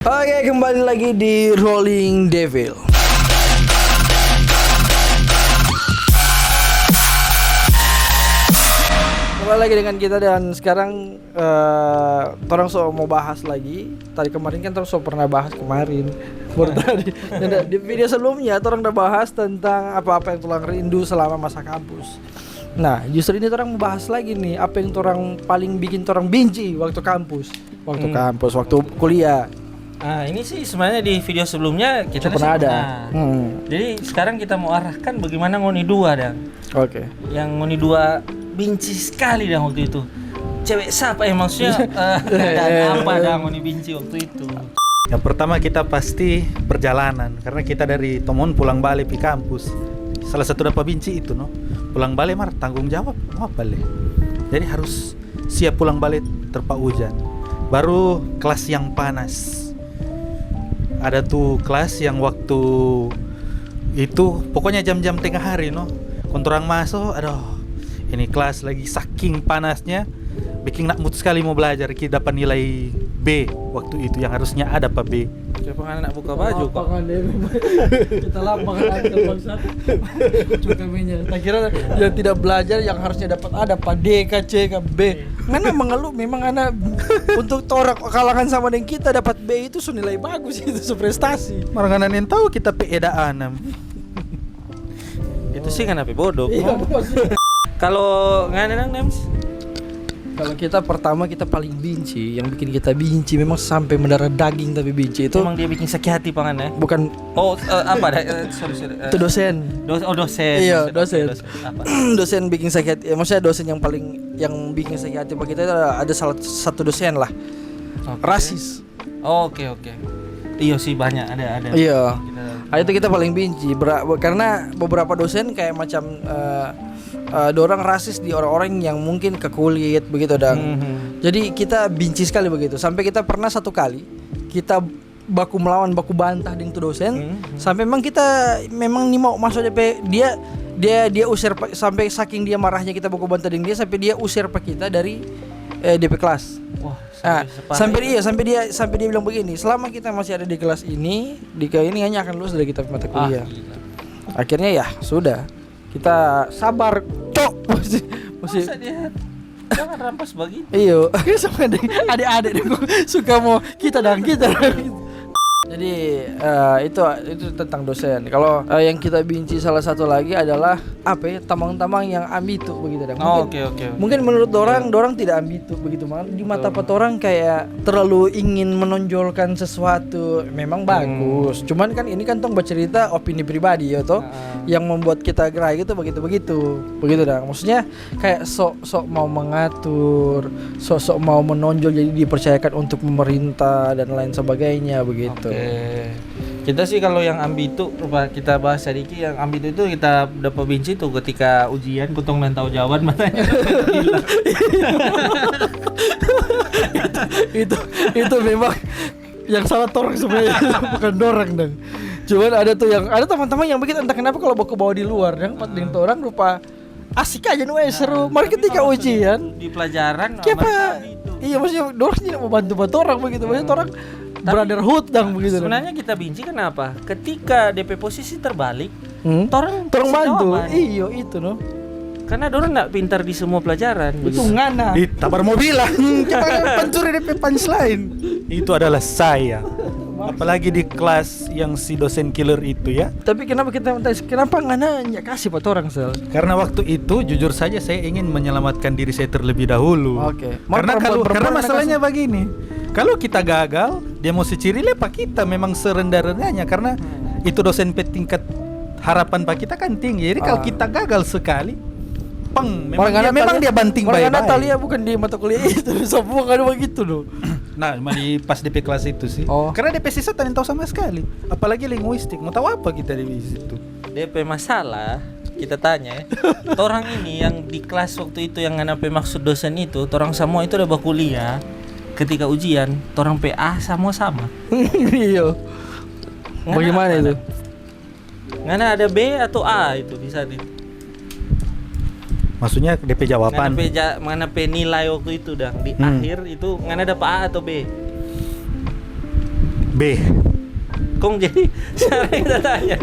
Oke, kembali lagi di Rolling Devil. Kembali lagi dengan kita dan sekarang orang mau bahas lagi. Tadi kemarin kan so pernah bahas kemarin. Baru tadi. Dan di video sebelumnya orang udah bahas tentang apa-apa yang tulang rindu selama masa kampus. Nah, justru ini orang mau bahas lagi nih apa yang orang paling bikin orang benci waktu kampus. Waktu kuliah. Ah, ini sih sebenarnya di video sebelumnya kita pernah ada. Jadi sekarang kita mau arahkan bagaimana Ngoni 2 dan. Oke. Yang Ngoni 2 benci sekali dan waktu itu. Cewek siapa ya maksudnya? Dan apa dan Ngoni benci waktu itu? Yang pertama kita pasti perjalanan karena kita dari Tomon pulang balik di kampus. Salah satu dapat benci itu pulang balik tanggung jawab apa le. Jadi harus siap pulang balik terpa hujan. Baru kelas yang panas. Ada tuh kelas yang waktu itu pokoknya jam-jam tengah hari kontorang masuk, aduh ini kelas lagi saking panasnya bikin nak mood sekali mau belajar. Kita dapat nilai B waktu itu yang harusnya ada Pak B. Siapa anak buka baju kok? Kita lapangan aja bangsat. Cukup minyak. Tak kira yang tidak belajar yang harusnya dapat ada Pak D, K, C, K, B. Mana mengeluh memang anak untuk torak kalangan sama dengan kita dapat B itu nilai bagus itu prestasi. Maranganan yang tahu kita PE da 6. Itu sih kan apa bodoh. Iya, Kalau ngan Nems? Kalau kita pertama kita paling benci, yang bikin kita benci memang sampai mendarah daging tapi benci itu. Emang dia bikin sakit hati pangan ya? Bukan. Oh, apa dah? Sorry. Itu dosen. Dosen. Iya, dosen. Apa? Dosen bikin sakit hati. Maksudnya dosen yang bikin sakit hati bagi kita itu ada salah satu dosen lah. Okay. Rasis. Oh, oke. Iya sih banyak ada. Iya. Itu kita paling benci karena beberapa dosen kayak macam dorang rasis di orang-orang yang mungkin ke kulit begitu dan jadi kita benci sekali begitu sampai kita pernah satu kali kita baku bantah dengan tuh dosen sampai memang nih mau masuk DP dia usir sampai saking dia marahnya kita baku bantah dengan dia sampai dia usir pak kita dari DP kelas. Wah, sampai dia bilang begini, selama kita masih ada di kelas ini hanya akan lulus dari kita mata kuliah. Akhirnya ya sudah, kita sabar, cok. Masih masa dia jangan rampas begitu. Iyo, sama adik-adik suka mau kita. Jadi itu tentang dosen. Kalau yang kita benci salah satu lagi adalah tamang-tamang yang ambitu begitu dan mungkin menurut dorang tidak ambitu begitu malah di mata orang kayak terlalu ingin menonjolkan sesuatu. Memang bagus, cuman kan ini kan tong bercerita opini pribadi ya toh yang membuat kita gerai gitu begitu dah. Maksudnya kayak sok mau mengatur, sok mau menonjol jadi dipercayakan untuk memerintah dan lain sebagainya begitu. Kita sih kalau yang ambitu kita bahas sedikit. Yang ambitu itu kita dapat benci tuh ketika ujian kutong dan tahu jawaban matanya itu memang yang salah torang sebenarnya bukan dorang dong. Cuman ada teman-teman yang begitu entah kenapa kalau bawa di luar yang pas dengan orang rupa asik aja seru. Mari ketika ujian di pelajaran iya maksudnya dorang tidak mau bantu orang begitu. Maksudnya orang brotherhood dang begitu. Sebenarnya kita benci kenapa? Ketika DP posisi terbalik, orang bantu. Iya itu karena dorang enggak pintar di semua pelajaran. Itu ngana. Di tabar mobilan. Kita kan pencuri DP punchline. Itu adalah saya. Apalagi di kelas yang si dosen killer itu ya. Tapi kenapa ngana enggak kasih buat orang sel? Karena waktu itu jujur saja saya ingin menyelamatkan diri saya terlebih dahulu. Oke. Karena masalahnya begini. Kalau kita gagal, dia mau seciri pak kita memang serendah-rendahnya karena itu dosen tingkat harapan pak kita kan tinggi. Jadi kalau kita gagal sekali, memang dia banting baik-baik. Karena Talia bukan di mata kuliah itu, semua kan begitu loh. Nah, di pas DP kelas itu sih. Karena DP sisa tak tahu sama sekali. Apalagi linguistik, mau tahu apa kita di situ? DP masalah kita tanya orang ini yang di kelas waktu itu yang apa maksud dosen itu, orang semua itu udah berkuliah. Ketika ujian, orang PA sama. Iya. Bagaimana itu? Ngana ada B atau A itu di saat itu. Maksudnya DP jawaban. Mana P nilai waktu itu dah di akhir itu ngana dapat A atau B? B. Kong jadi sekarang kita tanya.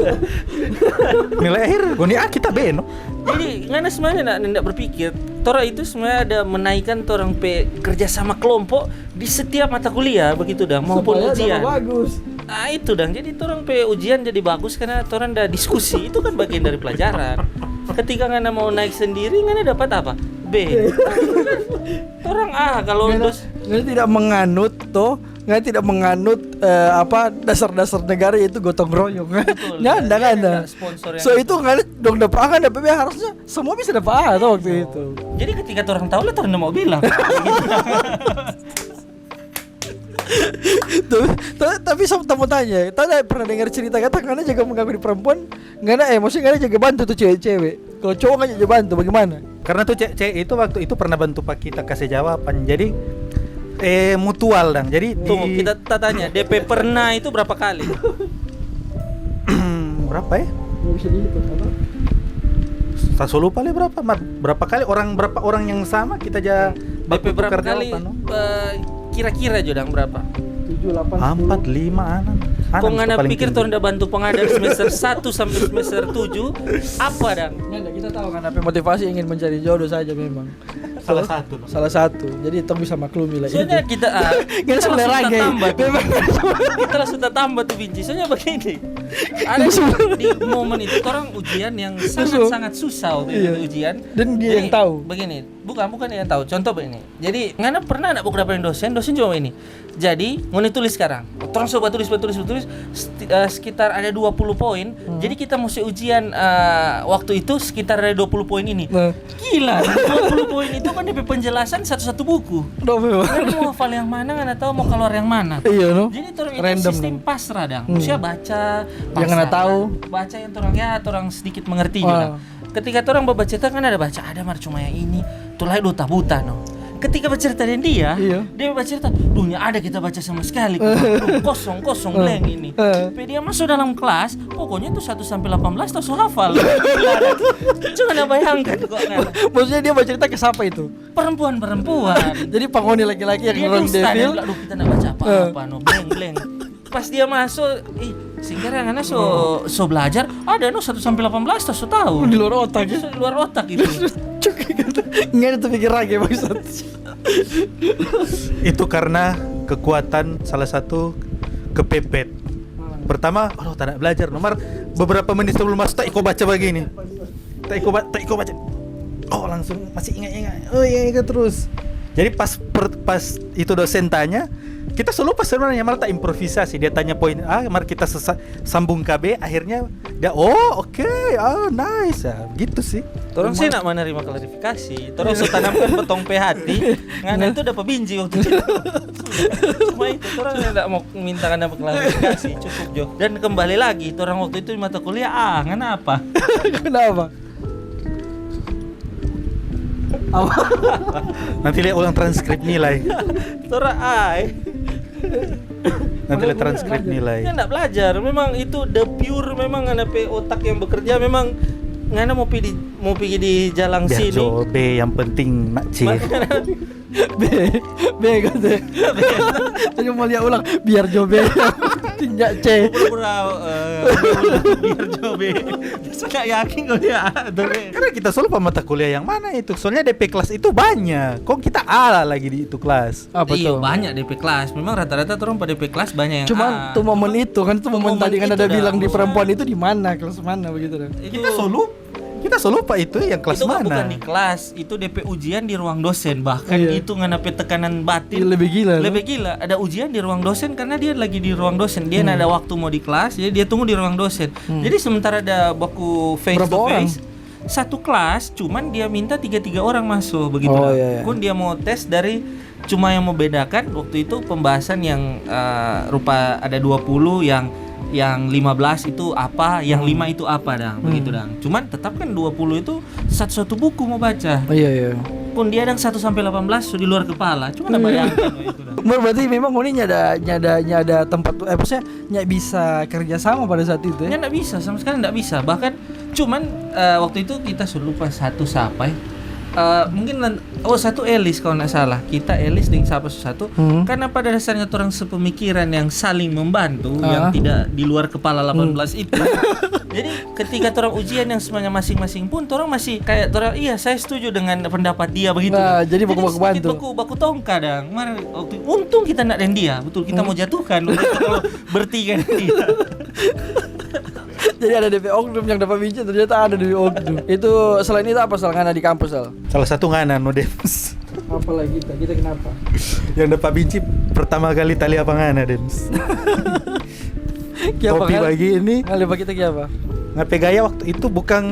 Nilai akhir goni A kita B no. Jadi ngana sebenarnya ndak berpikir tora itu sebenarnya ada menaikkan orang kerja sama kelompok di setiap mata kuliah begitu dah maupun Supaya ujian. bagus. Nah itu dong, jadi orang ujian jadi bagus karena orang ada diskusi, itu kan bagian dari pelajaran. Ketika ngana mau naik sendiri, ngana dapat apa? B. Orang A kalau Ngana tidak menganut toh, ngana tidak menganut dasar-dasar negara yaitu gotong royong. Nggak ada. Sponsor yang So itu ngana dong dapat A kan dapat B, harusnya semua bisa dapat A tuh waktu itu. Jadi ketika orang tahu lah orang mau bilang. Tapi sama tamu tanya, tadi pernah dengar cerita kata ngana jaga mengakui perempuan, maksudnya ngana jaga bantu tuh cewek-cewek. Kalau cowok nggak jaga bantu bagaimana? Karena tuh cewek itu waktu itu pernah bantu Pak kita kasih jawaban. Jadi mutual dong. Jadi Tunggu, kita tanya, DP pernah itu berapa kali? berapa ya? Nggak bisa dihitung apa? Tak so lupa berapa? Berapa kali berapa orang yang sama kita DP berapa kali? Kira-kira Jodang berapa? 7, 8, 4, 5, 6. Kok ngana pikir tuh udah bantu pengadaan semester 1 sampai semester 7 apa dang? Nggak, kita tahu kan apa motivasi ingin mencari jodoh saja memang. Salah satu. Jadi tong bisa maklumi lah. Soalnya kita Nggak selera gay. kita langsung tambah tuh Binci. Soalnya begini. Ada di momen itu orang ujian yang sangat susah waktu itu ujian. Dan dia yang tahu. Begini, bukan yang tahu. Contoh begini. Jadi ngana pernah enggak buku dapetin dosen cuma ini. Jadi mau tulis sekarang. Orang coba tulis sekitar ada 20 poin. Jadi kita mesti ujian waktu itu sekitar ada 20 poin ini. Gila, 20 poin itu kan DP penjelasan satu-satu buku. Mau hafal yang mana nggak tahu mau keluar yang mana. Iya no. Jadi orang itu Random sistem pasrah dang. Maksudnya baca yang nggak tahu. Baca yang orang sedikit mengerti juga. Ketika orang bercerita kan ada baca ada cuma yang ini. Tulai duta buta no. Ketika bercerita dengan dia bercerita, dunia ada kita baca sama sekali. Kosong blank ini. Dia masuk dalam kelas, pokoknya itu 1 sampai 18 terus hafal. Cuma ada bayangkan kok. Maksudnya dia bercerita ke siapa itu? Perempuan. Jadi pangoni laki-laki yang orang devil. Aduh kita enggak baca apa-apa no, blank. Pas dia masuk, sehingga yang so belajar, ada no 1 sampai 18 terus tahu. Di luar otak. Di luar otak itu. Nggak ada terpikir lagi maksud. Itu karena kekuatan salah satu kepepet. Pertama, tak ada belajar. Nomor beberapa menit sebelum masuk, tak iko baca begini. Tak iko baca. Oh langsung masih ingat. Oh ingat terus. Jadi pas itu dosen tanya, kita selalu pas sebenarnya malah tak improvisasi. Dia tanya poin A, mari kita sambung KB. Akhirnya dia oke, nice ya, gitu sih. Orang sih nak menerima klarifikasi. Terus tanamkan betong hati. Ngana itu dapat binji waktu itu. Cuma itu orang tidak mau minta dapat klarifikasi, cukup Jo. Dan kembali lagi, orang waktu itu di mata kuliah ngana apa? Kenapa? Nanti lihat ulang transkrip nilai. Nanti lihat transkrip nilai. Dia enggak belajar. Memang itu the pure memang ngana otak yang bekerja memang ngana mau pergi di jalan biar sini. Jo B yang penting nak C. B kata. Tadi mau lihat ulang biar Jo B tinjak C. Biar Jo B. Saya yakin kok dia. Karena kita selalu mata kuliah yang mana itu. Soalnya DP kelas itu banyak. Kok kita A lagi di itu kelas. Iya banyak DP kelas. Memang rata-rata orang pada DP kelas banyak yang Cuman tuh momen itu kan tuh momen tadi kan ada bilang di perempuan itu di mana kelas mana begitu kan. Kita selalu lupa itu yang kelas itu mana. Itu bukan di kelas, itu DP ujian di ruang dosen. Bahkan itu nganape tekanan batin. Lebih gila. Ada ujian di ruang dosen karena dia lagi di ruang dosen. Dia ada waktu mau di kelas, jadi dia tunggu di ruang dosen. Jadi sementara ada baku face to face, satu kelas cuman dia minta 3 orang masuk begitu. Pun dia mau tes dari cuma yang membedakan waktu itu pembahasan yang rupa ada 20 yang 15 itu apa, yang 5 itu apa begitu Cuman tetap kan 20 itu satu buku mau baca. Iya. Pun dia 1 sampai 18 sudah di luar kepala. Cuma bayangkan itu Berarti memang ini nyada tempat maksudnya nyak bisa kerja sama pada saat itu ya? Nyak bisa, sama sekali enggak bisa. Bahkan cuman waktu itu kita sudah lupa satu siapa mungkin satu Elis kalau nggak salah. Kita Elis dengan siapa satu. Karena pada dasarnya orang sepemikiran yang saling membantu, yang tidak di luar kepala 18 itu. Jadi ketika orang ujian yang semuanya masing-masing pun orang masih kayak orang iya saya setuju dengan pendapat dia begitu. Nah, jadi baku bantu. Baku tong kadang. Untung kita nak dan dia, betul kita mau jatuhkan kalau bertiga dan dia. Jadi ada DP Oknum yang dapat binci, ternyata ada DP Oknum. Itu selain itu apa Sal ngana di kampus Sal? Salah satu ngana no Dems. Apa lagi kita kenapa? Yang dapat binci pertama kali tali apa ngana Dems. Topi bagi ini. Ngali bagi kita apa? Ngape gaya waktu itu bukan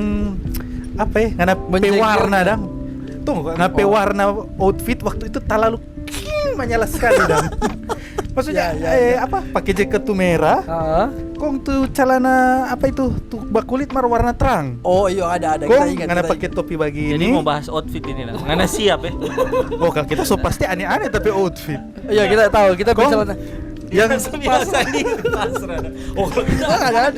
apa ya? Ngana warna dang. Tuh ngape warna outfit waktu itu terlalu menyala sekali dang. Maksudnya apa? Pakai jaket tuh merah. Kong tuh celana apa itu? Tuh bakulit warna terang. Oh iya ada Kong kita ingat. Ngana pakai topi bagi ini. Jadi mau bahas outfit ini lah. Ngana siap ya. Oh kalau kita so pasti aneh-aneh tapi outfit. Iya kita tahu kita celana yang biasa di pasar. Oh kita ada.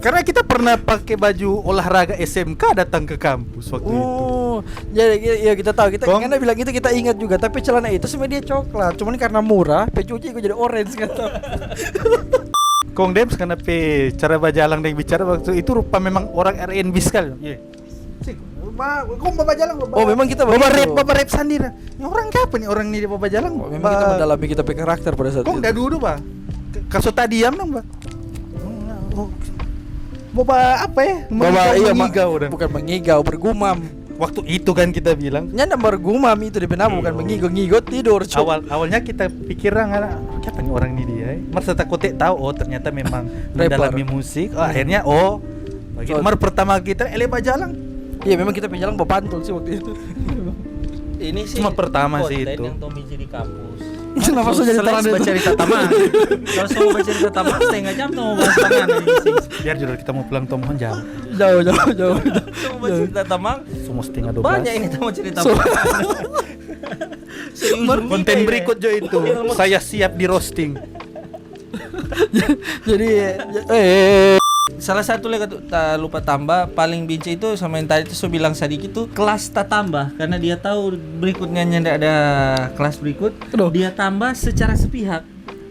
Karena kita pernah pakai baju olahraga SMK datang ke kampus waktu itu. Jadi ya kita tahu karena bilang itu kita ingat juga tapi celana itu sebenarnya dia coklat. Cuman karena murah, pecuci gue jadi orange kata. Kong Dems karena cara bajalang yang bicara waktu itu rupa memang orang R&B sekali. Iya. Kong bawa jalang. Oh memang kita bawa rap sendiri. Ini orang kapan nih orang ini bawa jalang? Oh, memang kita mendalami kita pe karakter pada saat itu. Kong dah dulu Pak. Kaso tadi diam dong Pak. Bawa apa ya? Bukan mengigau, bergumam. Waktu itu kan kita bilang nyanda bergumam itu di penama bukan mengigau tidur. Awalnya kita pikiran apa nih orang ini dia. Masa takut tahu ternyata memang mendalami musik. Akhirnya Mar pertama kita Eleba Jalang. Iya memang kita penjalang bawa pantul sih waktu itu. Ini sih cuma pertama sih itu. Yang Tommy di kampus. Kenapa sudah baca cerita Tamang? Kalau mau baca cerita Tamang setengah jam tuh mau bahas tangan ini. Biar jodoh kita mau pulang Tom jam. Jauh. Mau baca cerita Tamang? Semua setengah 12. Banyak ini mau cerita Tamang. Konten berikut jo itu. Saya siap di roasting. Jadi salah satu lagi tak lupa tambah paling benci itu sama yang tadi itu saya bilang sedikit tuh kelas tak tambah karena dia tahu berikutnya tidak ada kelas berikut. Dia tambah secara sepihak.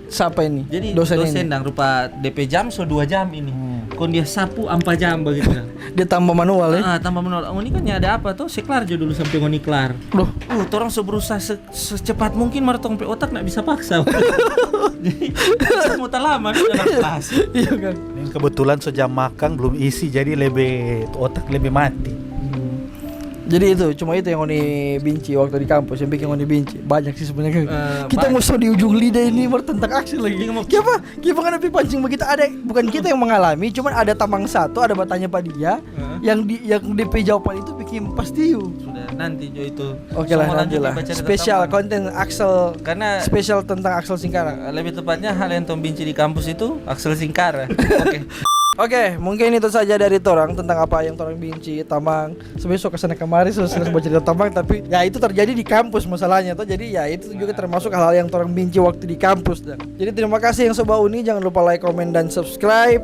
Siapa ini? Jadi dosen dan rupa DP jam 2 jam ini. Kon dia sapu 4 jam begitu kan. Dia tambah manual ya. Tambah manual. Ini kan ada apa tuh? Seklar aja dulu sampai ngoni kelar. Orang berusaha secepat mungkin martong pe otak enggak bisa paksa. Jadi mau lama dalam kelas. Iya kan. Yang kebetulan sejam makan belum isi jadi otak lebih mati. Jadi itu cuma itu yang Oni benci waktu di kampus yang bikin Oni benci banyak sih sebenarnya. Kita ngusau di ujung lidah ini tentang aksi lagi. Kita kan tapi pancing begitu ada bukan kita yang mengalami, cuman ada tamang satu ada bertanya pada dia yang DP jawaban itu bikin pasti sudah nanti jo itu. Oke lah nanti lah. Spesial konten Axel karena spesial tentang Axel Singkara. Lebih tepatnya hal yang Tom benci di kampus itu Axel Singkara. Oke, mungkin itu saja dari Torang tentang apa yang Torang benci Tamang. Sebenarnya suka kesana kemari sudah baca cerita Tamang, tapi ya itu terjadi di kampus masalahnya tuh. Jadi ya itu juga termasuk hal-hal yang Torang benci waktu di kampus. Jadi terima kasih yang Sobat Uni, jangan lupa like, komen dan subscribe.